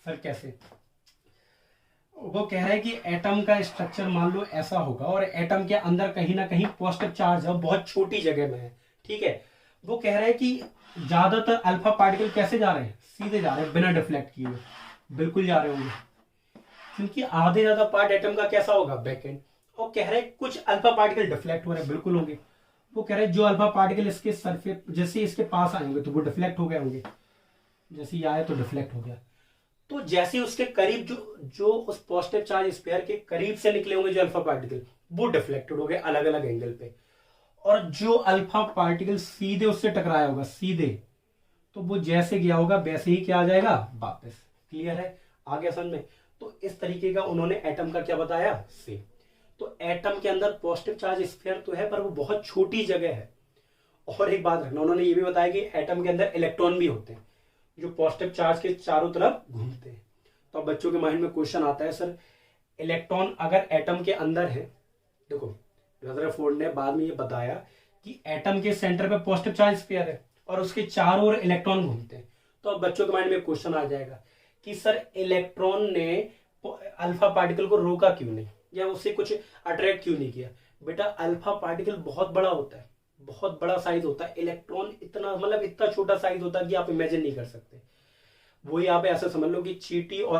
सर कैसे? वो कह रहा है कि एटम का स्ट्रक्चर मान लो ऐसा होगा, और एटम के अंदर कहीं ना कहीं पॉजिटिव चार्ज है, बहुत छोटी जगह में है। ठीक है, वो कह रहा है कि ज्यादातर अल्फा पार्टिकल कैसे जा रहे हैं? सीधे जा रहे हैं, बिना डिफ्लेक्ट किए हुए। बिल्कुल जा रहे होंगे, क्योंकि आधे ज्यादा पार्ट एटम का कैसा होगा? Back and. और कह रहे हैं कुछ अल्फा पार्टिकल डिफ्लेक्ट हो रहे हैं, बिल्कुल होंगे। वो कह रहे हैं जो अल्फा पार्टिकल इसके सरफेस जैसे इसके पास आएंगे तो वो डिफ्लेक्ट हो गए होंगे, जैसे ये आए तो डिफ्लेक्ट हो गया। तो जैसे उसके करीब जो उस पॉजिटिव चार्ज स्फीयर के करीब से निकले होंगे जो अल्फा पार्टिकल, वो डिफ्लेक्टेड हो गए अलग अलग एंगल पे। और जो अल्फा पार्टिकल सीधे उससे टकराया होगा, सीधे, तो वो जैसे गया होगा वैसे ही क्या आ जाएगा? वापस। क्लियर है? आ गया समझ में? तो इस तरीके का उन्होंने एटम का क्या बताया? से। तो एटम के अंदर पॉजिटिव चार्ज स्फीयर तो है, पर वो बहुत छोटी जगह है। और एक बात रखना, उन्होंने ये भी बताया कि एटम के अंदर इलेक्ट्रॉन भी होते हैं जो पॉजिटिव चार्ज के चारों तरफ घूमते हैं। तो अब बच्चों के माइंड में क्वेश्चन आता है, सर इलेक्ट्रॉन अगर एटम के अंदर है, देखो रदरफोर्ड ने बाद में ये बताया कि एटम के सेंटर पे पॉजिटिव चार्ज स्फीयर है और उसके चारों ओर इलेक्ट्रॉन घूमते हैं। तो अब बच्चों के माइंड में क्वेश्चन आ जाएगा कि सर इलेक्ट्रॉन ने अल्फा पार्टिकल को रोका क्यों नहीं, या उससे कुछ अट्रैक्ट क्यों नहीं किया? बेटा अल्फा पार्टिकल बहुत बड़ा होता है, बहुत बड़ा साइज होता है। इलेक्ट्रॉन इतना मतलब इतना छोटा साइज होता है कि आप इमेजिन नहीं कर सकते। वही आप ऐसा समझ लो कि चींटी और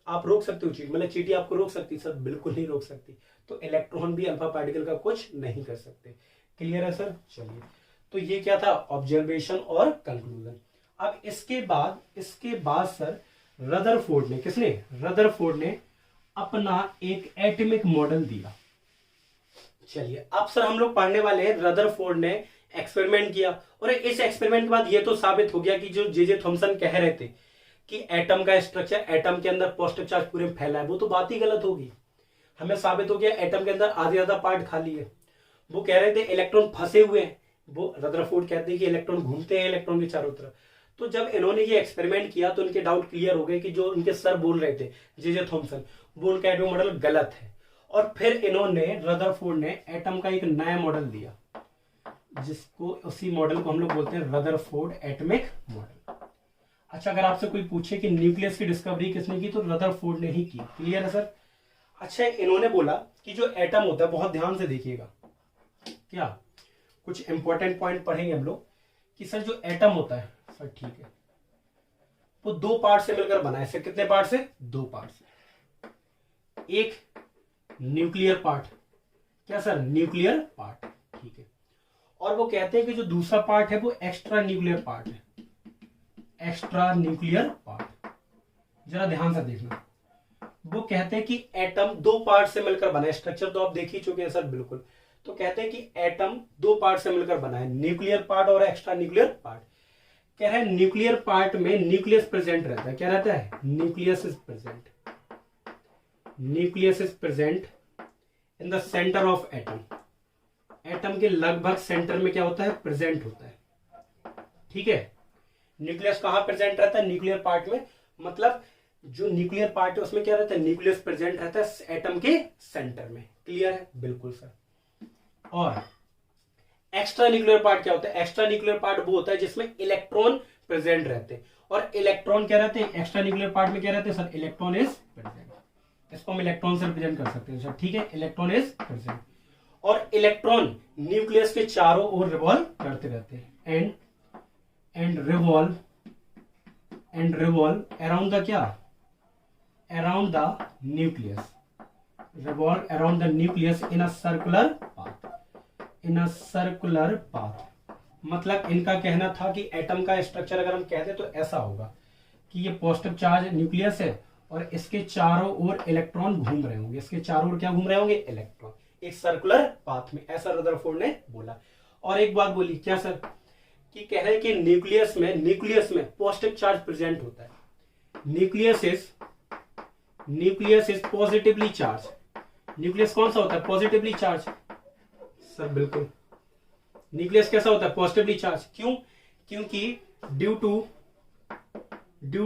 आप रोक सकते हो चींटी, मतलब चींटी आपको रोक सकती? सर बिल्कुल नहीं रोक सकती। तो इलेक्ट्रॉन भी अल्फा पार्टिकल का कुछ नहीं कर सकते। क्लियर है सर? चलिए, तो ये क्या था? ऑब्जर्वेशन और कंक्लूजन। अब इसके बाद सर रदरफोर्ड ने, किसने? रदरफोर्ड ने अपना एक एटॉमिक मॉडल दिया। चलिए अब सर हम लोग पढ़ने वाले हैं, रदरफोर्ड ने एक्सपेरिमेंट किया, और इस एक्सपेरिमेंट के बाद ये तो साबित हो गया कि जो जे थॉमसन कह रहे थे कि एटम का स्ट्रक्चर, एटम के अंदर पॉजिटिव चार्ज पूरे में फैला है, वो तो बात ही गलत होगी। हमें साबित हो गया एटम के अंदर आधे ज्यादा पार्ट खाली है। वो कह रहे थे इलेक्ट्रॉन फंसे हुए हैं, वो रदरफोर्ड कहते हैं कि इलेक्ट्रॉन घूमते हैं इलेक्ट्रॉन के चारों तरफ। तो जब इन्होंने ये एक्सपेरिमेंट किया तो इनके डाउट क्लियर हो गए कि जो उनके सर बोल रहे थे जे थॉमसन, वो उनका एटॉमिक मॉडल गलत है। और फिर इन्होंने, रदरफोर्ड ने एटम का एक नया मॉडल दिया, जिसको, उसी मॉडल को हम लोग बोलते हैं रदरफोर्ड एटॉमिक मॉडल। अच्छा, अगर आपसे कोई पूछे कि न्यूक्लियस की डिस्कवरी किसने की, तो रदरफोर्ड ने ही की। क्लियर है सर? अच्छा, इन्होंने बोला कि जो एटम होता है, बहुत ध्यान से देखिएगा, क्या कुछ इंपॉर्टेंट पॉइंट पढ़ेंगे हम लोग, कि सर जो एटम होता है, सर ठीक है, वो दो पार्ट से मिलकर बना है। सर कितने पार्ट से? दो पार्ट से। एक न्यूक्लियर पार्ट, क्या सर? न्यूक्लियर पार्ट, ठीक है। और वो कहते हैं कि जो दूसरा पार्ट है वो एक्स्ट्रा न्यूक्लियर पार्ट है, एक्स्ट्रा न्यूक्लियर पार्ट। जरा ध्यान से देखना, वो कहते हैं कि एटम दो पार्ट से मिलकर बना है। स्ट्रक्चर तो आप देख ही चुके हैं सर, बिल्कुल। तो कहते हैं कि एटम दो पार्ट से मिलकर बना है, न्यूक्लियर पार्ट और एक्स्ट्रा न्यूक्लियर पार्ट। कह रहे हैं न्यूक्लियर पार्ट में न्यूक्लियस प्रेजेंट रहता है। क्या रहता है? Nucleus is present, nucleus is present in the centre of atom. Atom के लगभग सेंटर में क्या होता है? प्रेजेंट होता है। ठीक है, न्यूक्लियस कहां प्रेजेंट रहता है? न्यूक्लियर पार्ट में। मतलब जो न्यूक्लियर पार्ट है उसमें क्या रहता है? न्यूक्लियस प्रेजेंट रहता है एटम के सेंटर में। क्लियर है? बिल्कुल सर। और एक्स्ट्रा न्यूक्लियर पार्ट क्या होता है? एक्स्ट्रा न्यूक्लियर पार्ट वो होता है जिसमें इलेक्ट्रॉन प्रेजेंट रहते हैं। और इलेक्ट्रॉन क्या रहते हैं? एक्स्ट्रा न्यूक्लियर पार्ट में क्या रहते हैं सर? Electron is present. इसको हम इलेक्ट्रॉन से रिप्रेजेंट कर सकते हैं सर, ठीक है, इलेक्ट्रॉन इज प्रेजेंट। और इलेक्ट्रॉन न्यूक्लियस के चारों ओर रिवॉल्व करते रहते हैं, एंड रिवॉल्व अराउंड द क्या? Around the nucleus, revolve around the nucleus in a circular path, in a circular path। मतलब इनका कहना था कि एटम का स्ट्रक्चर अगर हम कहते तो ऐसा होगा कि ये पॉजिटिव चार्ज न्यूक्लियस है और इसके चारों ओर इलेक्ट्रॉन घूम रहे होंगे। इसके चारों ओर क्या घूम रहे होंगे? इलेक्ट्रॉन, एक सर्कुलर पाथ में। ऐसा रदरफोर्ड ने बोला। और एक बात बोली, क्या सर? कि कह रहे हैं कि न्यूक्लियस में पॉजिटिव चार्ज प्रेजेंट होता है। Nucleus is positively charge. Nucleus कौन सा होता है? Positively charge. सर बिल्कुल। न्यूक्लियस कैसा होता है? Positively charge. क्यों? क्योंकि due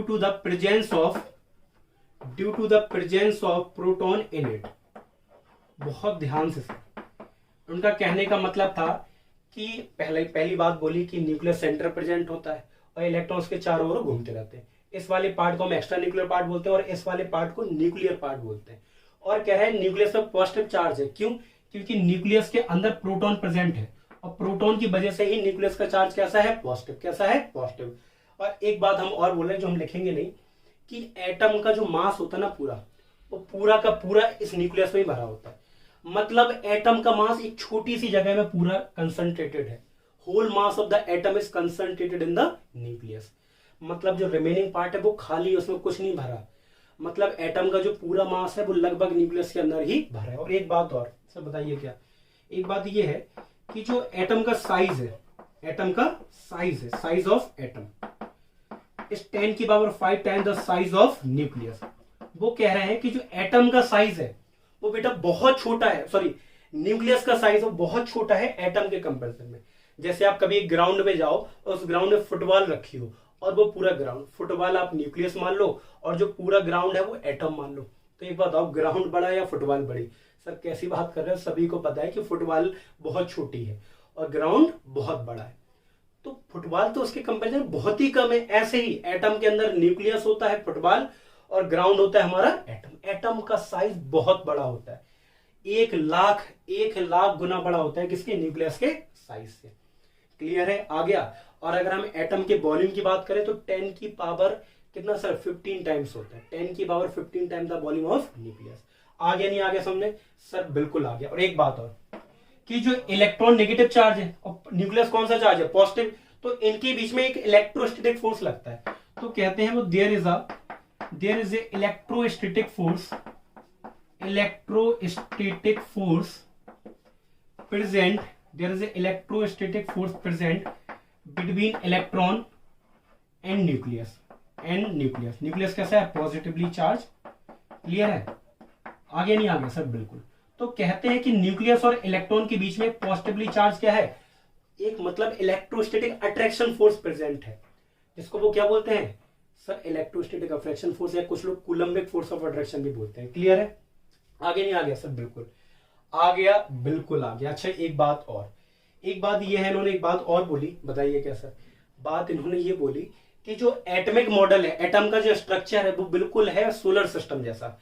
to the presence of proton in it. बहुत ध्यान से सुन। उनका कहने का मतलब था कि पहली बात बोली कि न्यूक्लियस सेंटर प्रेजेंट होता है और इलेक्ट्रॉन्स के चारों ओर घूमते रहते हैं। इस वाले पार्ट को हम एक्स्ट्रा न्यूक्लियर पार्ट बोलते हैं और इस वाले पार्ट को न्यूक्लियर पार्ट बोलते हैं। और कह रहे हैं न्यूक्लियस में पॉजिटिव चार्ज है। क्यों? क्योंकि न्यूक्लियस के अंदर प्रोटॉन प्रेजेंट है और प्रोटॉन की वजह से ही न्यूक्लियस का चार्ज कैसा है? पॉजिटिव। कैसा है? पॉजिटिव। और एक बात हम और बोले जो हम लिखेंगे नहीं, कि एटम का जो मास होता है ना पूरा, वो पूरा का पूरा इस न्यूक्लियस में ही भरा होता है। मतलब एटम का मास एक छोटी सी जगह में पूरा कंसंट्रेटेड है। Whole mass of the atom is concentrated in the nucleus. मतलब जो रिमेनिंग पार्ट है वो खाली, उसमें कुछ नहीं भरा। मतलब एटम का जो पूरा मास है वो लगभग न्यूक्लियस के अंदर ही भरा है। और एक बात और सर बताइए क्या? एक बात ये है कि जो एटम का साइज है, एटम का साइज है, साइज ऑफ एटम इस 10 की power 5 times the size of nucleus. वो कह रहे हैं कि जो एटम का साइज है वो बेटा बहुत छोटा है, सॉरी न्यूक्लियस का साइज वो बहुत छोटा है एटम के कंपैरिजन में। जैसे आप कभी एक ग्राउंड में जाओ और उस ग्राउंड में फुटबॉल रखी हो और वो पूरा ग्राउंड, फुटबॉल आप न्यूक्लियस मान लो और जो पूरा ग्राउंड है वो एटम मान लो, तो एक बात बताओ ग्राउंड बड़ा है या फुटबॉल बड़ी? सर कैसी बात कर रहे हो? सभी को पता है कि फुटबॉल बहुत छोटी है और ग्राउंड बहुत बड़ा है, तो फुटबॉल तो उसके कंपैरिजन बहुत ही कम है। ऐसे ही एटम के अंदर न्यूक्लियस होता है फुटबॉल और ग्राउंड होता है हमारा एटम। एटम का साइज बहुत बड़ा होता है, 1,00,000 गुना बड़ा होता है किसके? न्यूक्लियस के साइज से। क्लियर है? आ गया। और अगर हम एटम के वॉल्यूम की बात करें तो 10 की पावर कितना सर? 15 टाइम्स होता है। 10 की power 15 times the volume of nucleus. आ गया नहीं आ गया समझे? सर बिल्कुल आ गया। और एक बात और कि जो इलेक्ट्रॉन नेगेटिव चार्ज है और न्यूक्लियस कौन सा चार्ज है? पॉजिटिव, तो इनके बीच में एक इलेक्ट्रोस्टैटिक फोर्स लगता है। तो कहते हैं वो there is a electrostatic force present, there is a electrostatic force present between electron and nucleus. Nucleus कैसा है? Positively charge. क्लियर है? आगे नहीं आ गया सर? बिल्कुल। तो कहते हैं कि न्यूक्लियस और इलेक्ट्रॉन के बीच में पॉजिटिवली चार्ज क्या है? एक मतलब इलेक्ट्रोस्टैटिक अट्रैक्शन फोर्स प्रेजेंट है, जिसको वो क्या बोलते हैं सर? इलेक्ट्रोस्टैटिक अट्रैक्शन फोर्स, या कुछ लोग कूलम्बिक फोर्स ऑफ अट्रैक्शन भी बोलते हैं। क्लियर है? आगे नहीं आ गया सर? बिल्कुल आ गया, बिल्कुल आ गया। अच्छा एक बात और, एक बात ये है, इन्होंने एक बात और बोली, बताइए क्या सर? बात इन्होंने ये बोली कि जो एटॉमिक मॉडल है, एटम का जो स्ट्रक्चर है वो बिल्कुल है सोलर सिस्टम जैसा।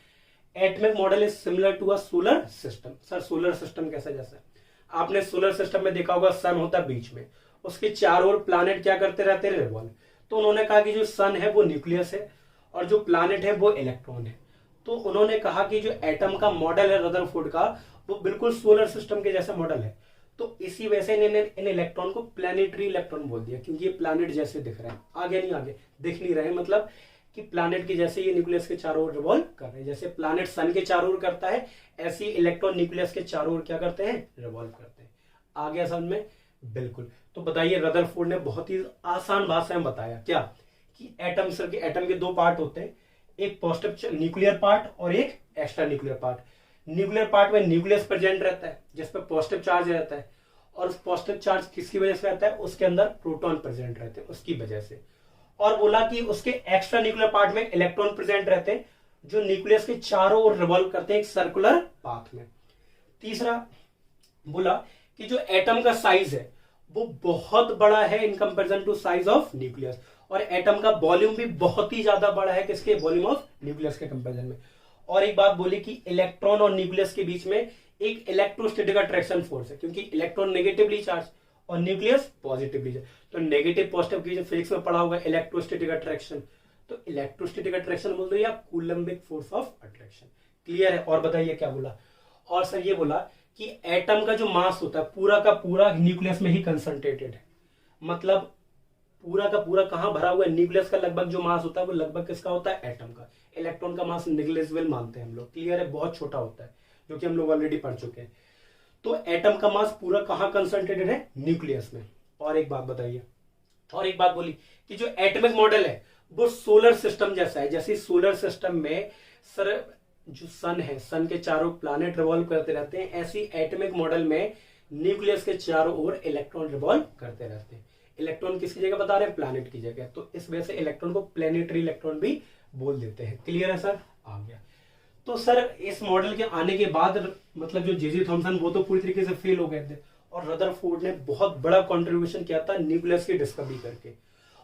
Atomic model is similar to a solar system. Sir solar system कैसा? जैसा आपने सोलर सिस्टम में देखा होगा, सन होता है बीच में, उसके चारों ओर प्लैनेट क्या करते रहते हैं? रिवॉल्व। तो उन्होंने कहा कि जो सन है वो न्यूक्लियस है और जो प्लैनेट है वो इलेक्ट्रॉन है। तो उन्होंने कहा कि जो एटम का मॉडल है रदरफोर्ड का, वो बिल्कुल सोलर सिस्टम के जैसा मॉडल है। तो इसी वजह से इन्होंने इन इलेक्ट्रॉन को प्लैनेटरी इलेक्ट्रॉन बोल दिया, क्योंकि ये प्लैनेट जैसे दिख रहे हैं। आगे नहीं आगे दिख नहीं रहे, मतलब कि प्लैनेट के जैसे ये न्यूक्लियस के चारों ओर रिवॉल्व कर रहे हैं। जैसे प्लैनेट सन के चारों ओर करता है, ऐसे ही इलेक्ट्रॉन न्यूक्लियस के चारों ओर क्या करते हैं? रिवॉल्व करते हैं। आ गया समझ में? बिल्कुल। तो बताइए रदरफोर्ड ने बहुत ही आसान भाषा में बताया क्या कि एटम के दो पार्ट होते हैं, एक पॉजिटिव न्यूक्लियर पार्ट और एक extra nuclear part. Nuclear part में न्यूक्लियस प्रेजेंट रहता है जिसपे पॉजिटिव चार्ज रहता है, और उस पॉजिटिव चार्ज किसकी वजह से रहता है? उसके अंदर प्रोटॉन प्रेजेंट रहते हैं, उसकी वजह से। और बोला कि उसके एक्स्ट्रा न्यूक्लियर पार्ट में इलेक्ट्रॉन प्रेजेंट रहते हैं जो न्यूक्लियस के चारों ओर रिवॉल्व करते हैं एक सर्कुलर पाथ में। तीसरा बोला कि जो एटम का साइज है वो बहुत बड़ा है in comparison to size of nucleus, और एटम का वॉल्यूम भी बहुत ही ज्यादा बड़ा है किसके? वॉल्यूम ऑफ न्यूक्लियस के कंपैरिजन में। और एक बात बोली कि इलेक्ट्रॉन और न्यूक्लियस के बीच में एक इलेक्ट्रोस्टैटिक अट्रैक्शन फोर्स है, क्योंकि इलेक्ट्रॉन नेगेटिवली चार्ज और न्यूक्लियस पॉजिटिवली चार्ज। तो नेगेटिव पॉजिटिव की फिजिक्स में पढ़ा होगा इलेक्ट्रोस्टैटिक अट्रैक्शन, तो इलेक्ट्रोस्टैटिक अट्रैक्शन बोल दो या Coulombic force of attraction. Clear है? और बताइए क्या बोला? और सर ये बोला कि एटम का जो मास होता है पूरा का पूरा न्यूक्लियस में ही कंसंट्रेटेड है। मतलब पूरा का पूरा कहां भरा हुआ है? न्यूक्लियस का लगभग जो मास होता है वो लगभग किसका होता है? एटम का। इलेक्ट्रॉन का मास नेग्लिजिबल मानते हैं हम लोग। क्लियर है? बहुत छोटा होता है, जो कि हम लोग ऑलरेडी पढ़ चुके हैं। तो एटम का मास पूरा कहां कंसंट्रेटेड है? न्यूक्लियस में। और एक बात बताइए, और एक बात बोली कि जो एटॉमिक मॉडल है वो सोलर सिस्टम जैसा है। जैसे सोलर सिस्टम में सर जो सन है, सन के चारों प्लैनेट रिवॉल्व करते रहते हैं, ऐसी एटॉमिक मॉडल में न्यूक्लियस के चारों ओर इलेक्ट्रॉन रिवॉल्व करते रहते हैं। इलेक्ट्रॉन किसकी जगह बता रहे हैं? प्लैनेट की जगह। तो इस वजह से इलेक्ट्रॉन को प्लैनेटरी इलेक्ट्रॉन भी बोल देते हैं। क्लियर है सर? आ गया। तो सर इस मॉडल के आने के बाद मतलब जो जे थॉमसन वो तो पूरी तरीके से फेल हो गए थे, और रदरफोर्ड ने बहुत बड़ा कंट्रीब्यूशन किया था न्यूक्लियस की डिस्कवरी करके,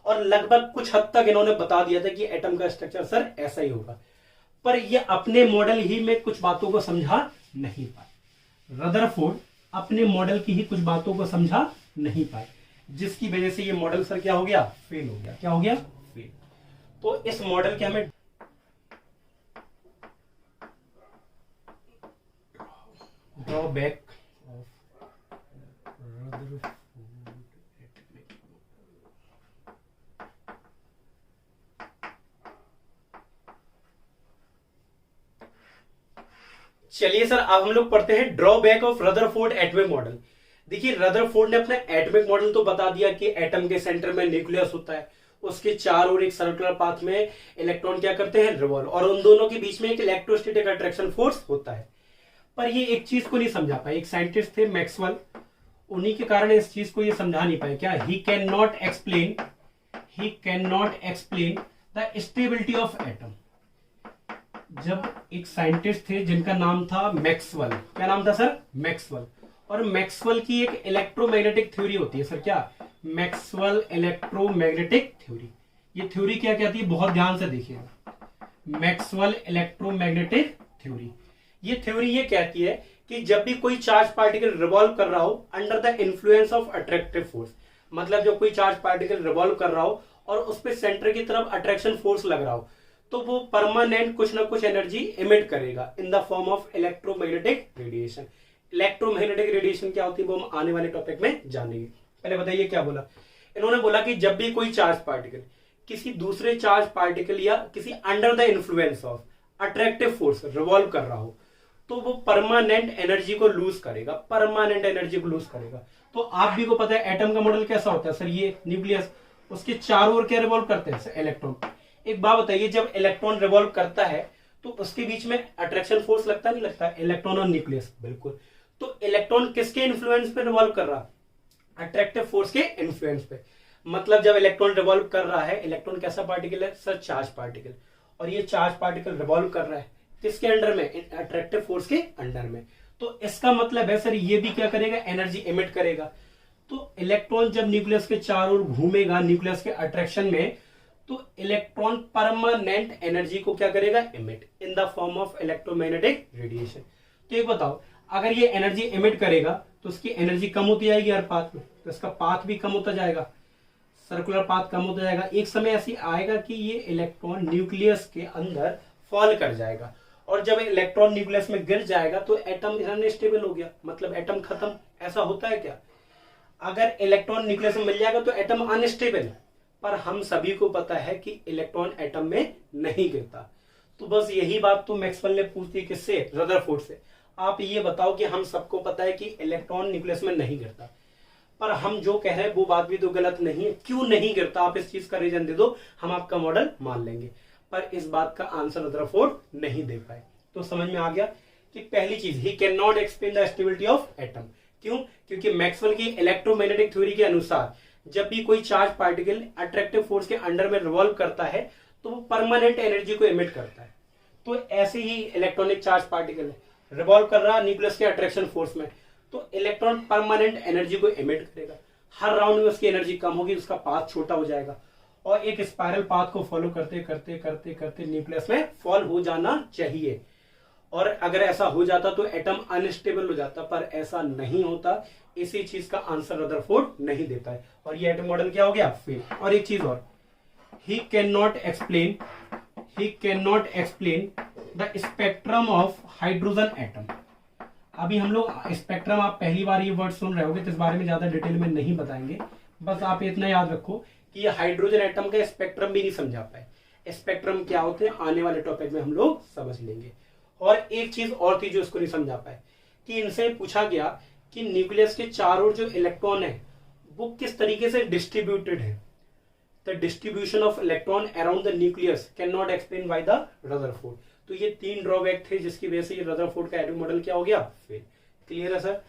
और लगभग कुछ हद तक इन्होंने बता दिया था कि एटम का स्ट्रक्चर सर ऐसा ही होगा। पर ये अपने मॉडल ही में कुछ बातों को समझा नहीं पाए। रदरफोर्ड अपने मॉडल की ही कुछ बातों को समझा नहीं पाए, जिसकी वजह से ये मॉडल सर क्या हो गया? फेल हो गया। क्या हो गया? फेल। तो इस मॉडल के हमें ड्रॉबैक ऑफ रदरफोर्ड एटॉमिक। चलिए सर अब हम लोग पढ़ते हैं drawback of Rutherford atomic model. देखिए रदरफोर्ड ने अपना एटॉमिक मॉडल तो बता दिया कि एटम के सेंटर में न्यूक्लियस होता है, उसके चारों ओर एक सर्कुलर पाथ में इलेक्ट्रॉन क्या करते हैं? रिवॉल्व, और उन दोनों के बीच में एक इलेक्ट्रोस्टैटिक अट्रैक्शन फोर्स होता है। पर ये एक चीज को नहीं समझा पाए। एक साइंटिस्ट थे मैक्सवेल, उन्हीं के कारण इस चीज को ये समझा नहीं पाए। क्या? He can not explain the stability of atom. जब एक साइंटिस्ट थे जिनका नाम था मैक्सवेल। क्या नाम था सर? मैक्सवेल। और मैक्सवेल की एक इलेक्ट्रोमैग्नेटिक थ्योरी होती है सर। क्या? Maxwell electromagnetic theory. ये थ्योरी क्या कहती है? बहुत ध्यान से देखिएगा। मैक्सवेल इलेक्ट्रोमैग्नेटिक थ्योरी, ये थ्योरी ये कहती है कि जब भी कोई चार्ज पार्टिकल रिवॉल्व कर रहा हो under the influence of attractive force, मतलब जब कोई चार्ज पार्टिकल रिवॉल्व कर रहा हो और उस पे सेंटर की तरफ अट्रैक्शन फोर्स लग रहा हो, तो वो परमानेंट कुछ ना कुछ एनर्जी इमिट करेगा in the form of electromagnetic radiation. Electromagnetic radiation क्या होती है वो हम आने वाले टॉपिक में जानेंगे। पहले बताइए क्या बोला इन्होंने? बोला कि जब भी कोई चार्ज पार्टिकल किसी दूसरे चार्ज पार्टिकल या किसी under the influence of attractive force revolve कर रहा हो, तो वो परमानेंट एनर्जी को लूज करेगा। परमानेंट एनर्जी को लूज करेगा। तो आप भी को पता है एटम का मॉडल कैसा होता है सर? ये न्यूक्लियस, उसके चारों ओर क्या रिवॉल्व करते हैं सर? इलेक्ट्रॉन। एक बात बताइए, जब इलेक्ट्रॉन रिवॉल्व करता है तो उसके बीच में अट्रैक्शन फोर्स लगता नहीं लगता? इलेक्ट्रॉन और न्यूक्लियस। बिल्कुल। तो इलेक्ट्रॉन किसके इन्फ्लुएंस पे रिवॉल्व कर रहा? अट्रैक्टिव फोर्स के इन्फ्लुएंस पे। मतलब जब इलेक्ट्रॉन रिवॉल्व कर रहा है, इलेक्ट्रॉन कैसा पार्टिकल है सर? Charge particle. और ये चार्ज पार्टिकल रिवॉल्व कर रहा है किसके अंडर में? अट्रैक्टिव फोर्स के अंडर में। तो इसका मतलब है सर ये भी क्या करेगा? एनर्जी इमिट करेगा। तो इलेक्ट्रॉन जब न्यूक्लियस के चारों ओर घूमेगा न्यूक्लियस के अट्रैक्शन में, तो इलेक्ट्रॉन परमानेंट एनर्जी को क्या करेगा? Emit in the form of electromagnetic radiation. तो एक बताओ, अगर ये एनर्जी इमिट करेगा तो उसकी एनर्जी कम होती जाएगी हर पाथ में, तो इसका पाथ भी कम होता जाएगा, सर्कुलर पाथ कम होता जाएगा। एक समय ऐसी आएगा कि ये इलेक्ट्रॉन न्यूक्लियस के अंदर फॉल कर जाएगा, और जब इलेक्ट्रॉन न्यूक्लियस में गिर जाएगा तो एटम अनस्टेबल हो गया, मतलब एटम खत्म। ऐसा होता है क्या? अगर इलेक्ट्रॉन न्यूक्लियस में मिल जाएगा तो एटम अनस्टेबल। पर हम सभी को पता है कि इलेक्ट्रॉन एटम में नहीं गिरता। तो बस यही बात तो मैक्सवेल ने पूछी किससे? रदरफोर्ड से। आप ये बताओ कि हम सबको पता है कि इलेक्ट्रॉन न्यूक्लियस में नहीं गिरता, पर हम जो कह रहे हैं वो बात भी तो गलत नहीं है। क्यों नहीं गिरता? आप इस चीज का रीजन दे दो, हम आपका मॉडल मान लेंगे। पर इस बात का आंसर रदरफोर्ड नहीं दे पाए। तो समझ में आ गया कि पहली चीज, he can not explain the stability of atom. क्यों? क्योंकि मैक्सवेल की इलेक्ट्रोमैग्नेटिक थ्योरी के अनुसार जब भी कोई चार्ज पार्टिकल अट्रैक्टिव फोर्स के अंडर में रिवॉल्व करता है तो वो परमानेंट एनर्जी को इमिट करता है। तो ऐसे ही इलेक्ट्रॉनिक चार्ज पार्टिकल रिवॉल्व कर रहा है न्यूक्लियस के अट्रैक्शन फोर्स में, तो इलेक्ट्रॉन परमानेंट एनर्जी को इमिट करेगा। हर राउंड में उसकी एनर्जी कम होगी, उसका पाथ छोटा हो जाएगा, और एक स्पाइरल पाथ को फॉलो करते करते करते करते न्यूक्लियस में फॉल हो जाना चाहिए। और अगर ऐसा हो जाता तो एटम अनस्टेबल हो जाता, पर ऐसा नहीं होता। इसी चीज का आंसर रदरफोर्ड नहीं देता है, और ये एटम मॉडल क्या हो गया? फेल। और एक चीज और, he can not explain the spectrum of hydrogen atom. अभी हम लोग स्पेक्ट्रम, आप पहली बार ये वर्ड सुन रहे होगे तो इस बारे में ज्यादा डिटेल में नहीं बताएंगे। बस आप इतना याद रखो कि ये हाइड्रोजन एटम का स्पेक्ट्रम भी नहीं समझा पाए। स्पेक्ट्रम क्या होते हैं आने वाले टॉपिक में हम लोग समझ लेंगे। और एक चीज और थी जो इसको नहीं समझा पाए, कि इनसे पूछा गया कि न्यूक्लियस के चारों ओर जो इलेक्ट्रॉन है वो किस तरीके से डिस्ट्रीब्यूटेड है। The distribution of electron around the nucleus can not explain by the Rutherford. तो ये तीन ड्रॉबैक थे जिसकी वजह से ये रदरफोर्ड का एटॉमिक मॉडल क्या हो गया? फेल। क्लियर है सर?